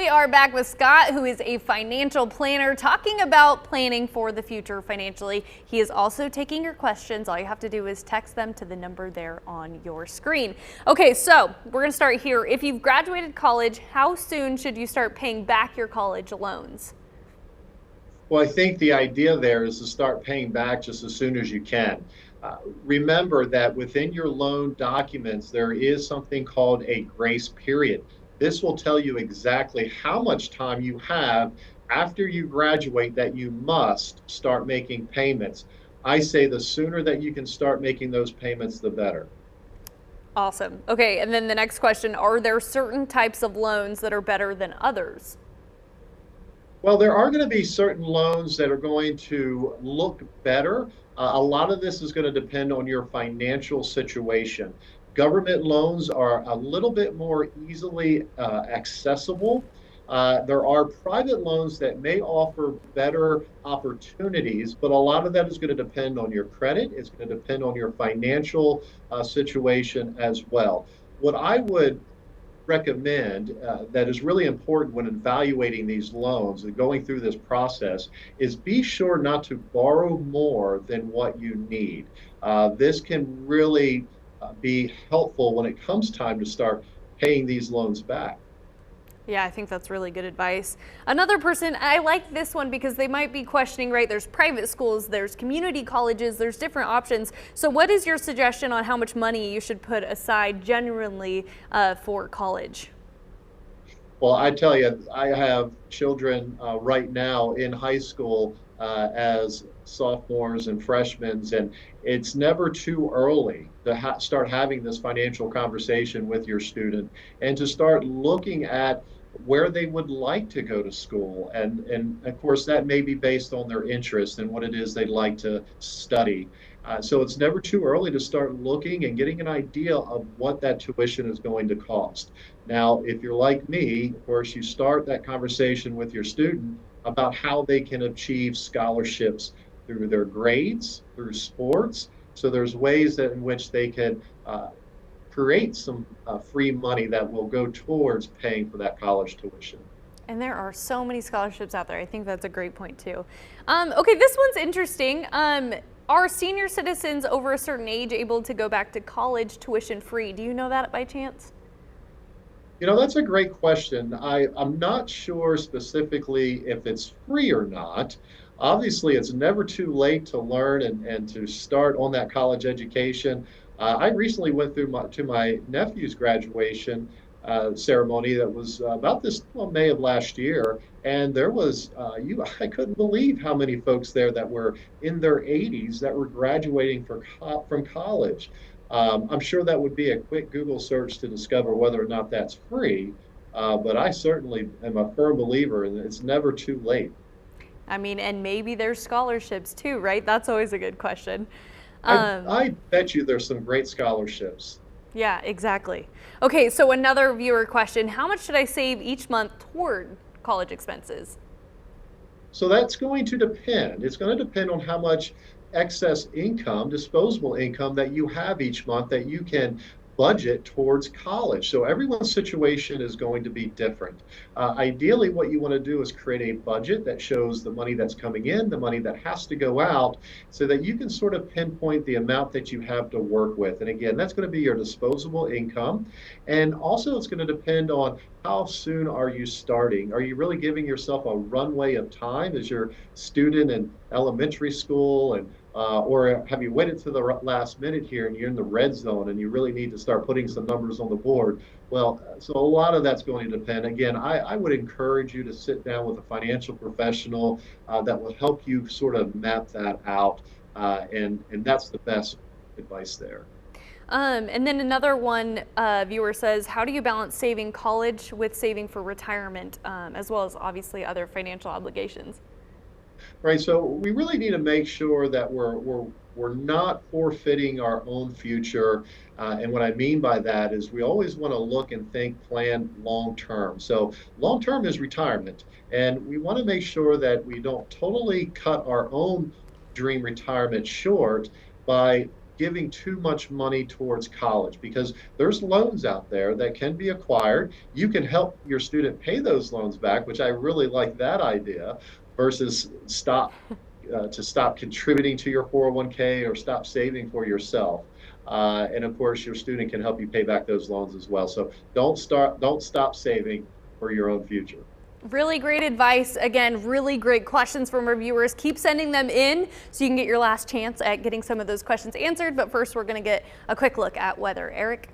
We are back with Scott, who is a financial planner, talking about planning for the future financially. He is also taking your questions. All you have to do is text them to the number there on your screen. Okay, so we're going to start here. If you've graduated college, how soon should you start paying back your college loans? Well, I think the idea there is to start paying back just as soon as you can. Remember that within your loan documents, there is something called a grace period. This will tell you exactly how much time you have after you graduate that you must start making payments. I say the sooner that you can start making those payments, the better. Awesome. Okay, and then the next question, are there certain types of loans that are better than others? Well, there are going to be certain loans that are going to look better. A lot of this is going to depend on your financial situation. Government loans are a little bit more easily accessible. There are private loans that may offer better opportunities, but a lot of that is going to depend on your credit. It's going to depend on your financial situation as well. What I would recommend that is really important when evaluating these loans and going through this process is be sure not to borrow more than what you need. This can really be helpful when it comes time to start paying these loans back. Yeah, I think that's really good advice. Another person, I like this one because they might be questioning, right? There's private schools, there's community colleges, there's different options. So what is your suggestion on how much money you should put aside genuinely for college? Well, I tell you, I have children right now in high school as sophomores and freshmen, and it's never too early to start having this financial conversation with your student and to start looking at where they would like to go to school. And of course, that may be based on their interest and what it is they'd like to study. So it's never too early to start looking and getting an idea of what that tuition is going to cost. Now, if you're like me, of course, you start that conversation with your student about how they can achieve scholarships through their grades, through sports. So there's ways that in which they can create some free money that will go towards paying for that college tuition. And there are so many scholarships out there. I think that's a great point too. Okay, this one's interesting. Are senior citizens over a certain age able to go back to college tuition free? Do you know that by chance? You know, that's a great question. I'm not sure specifically if it's free or not. Obviously, it's never too late to learn and to start on that college education. I recently went through to my nephew's graduation ceremony that was about this May of last year, and there was I couldn't believe how many folks there that were in their 80s that were graduating from college. I'm sure that would be a quick Google search to discover whether or not that's free, but I certainly am a firm believer in it's never too late. I mean, and maybe there's scholarships too, right? That's always a good question. I bet you there's some great scholarships. Yeah, exactly. Okay, so another viewer question, how much should I save each month toward college expenses? So that's going to depend. It's going to depend on how much excess income, disposable income that you have each month that you can budget towards college. So everyone's situation is going to be different. Ideally, what you want to do is create a budget that shows the money that's coming in, the money that has to go out, so that you can sort of pinpoint the amount that you have to work with. And again, that's going to be your disposable income. And also, it's going to depend on how soon are you starting? Are you really giving yourself a runway of time as your student in elementary school or have you waited to the last minute here and you're in the red zone and you really need to start putting some numbers on the board? Well, so a lot of that's going to depend. Again, I would encourage you to sit down with a financial professional that will help you sort of map that out. And that's the best advice there. And then another one viewer says, how do you balance saving college with saving for retirement, as well as obviously other financial obligations? Right. So we really need to make sure that we're not forfeiting our own future. And what I mean by that is we always want to look and think, plan long term. So long term is retirement, and we want to make sure that we don't totally cut our own dream retirement short by giving too much money towards college, because there's loans out there that can be acquired. You can help your student pay those loans back, which I really like that idea, versus stop contributing to your 401k or stop saving for yourself. And of course, your student can help you pay back those loans as well. So don't stop saving for your own future. Really great advice. Again, really great questions from our viewers. Keep sending them in so you can get your last chance at getting some of those questions answered. But first, we're going to get a quick look at weather. Eric?